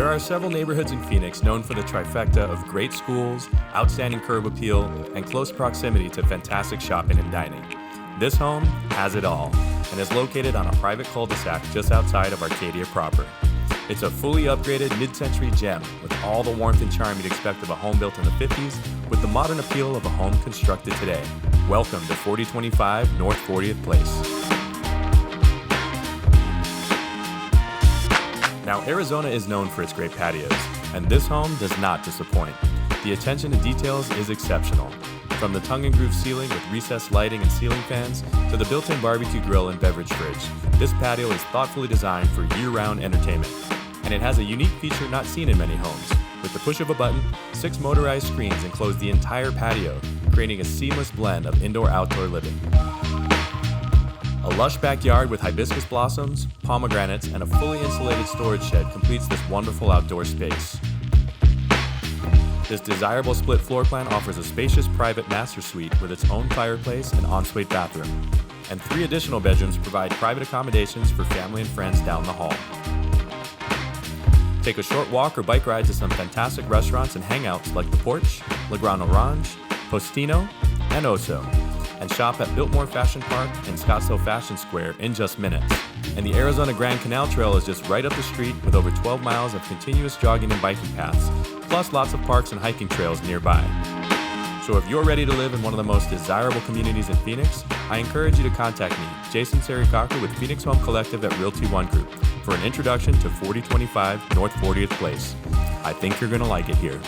There are several neighborhoods in Phoenix known for the trifecta of great schools, outstanding curb appeal, and close proximity to fantastic shopping and dining. This home has it all and is located on a private cul-de-sac just outside of Arcadia Proper. It's a fully upgraded mid-century gem with all the warmth and charm you'd expect of a home built in the 50s with the modern appeal of a home constructed today. Welcome to 4025 North 40th Place. Now, Arizona is known for its great patios, and this home does not disappoint. The attention to details is exceptional. From the tongue-and-groove ceiling with recessed lighting and ceiling fans to the built-in barbecue grill and beverage fridge, this patio is thoughtfully designed for year-round entertainment. And it has a unique feature not seen in many homes. With the push of a button, 6 motorized screens enclose the entire patio, creating a seamless blend of indoor-outdoor living. A lush backyard with hibiscus blossoms, pomegranates, and a fully insulated storage shed completes this wonderful outdoor space. This desirable split floor plan offers a spacious private master suite with its own fireplace and ensuite bathroom. And 3 additional bedrooms provide private accommodations for family and friends down the hall. Take a short walk or bike ride to some fantastic restaurants and hangouts like The Porch, Le Grand Orange, Postino, and Oso. And shop at Biltmore Fashion Park and Scottsdale Fashion Square in just minutes. And the Arizona Grand Canal Trail is just right up the street with over 12 miles of continuous jogging and biking paths, plus lots of parks and hiking trails nearby. So if you're ready to live in one of the most desirable communities in Phoenix, I encourage you to contact me, Jason Sericaka with Phoenix Home Collective at Realty One Group, for an introduction to 4025 North 40th Place. I think you're going to like it here.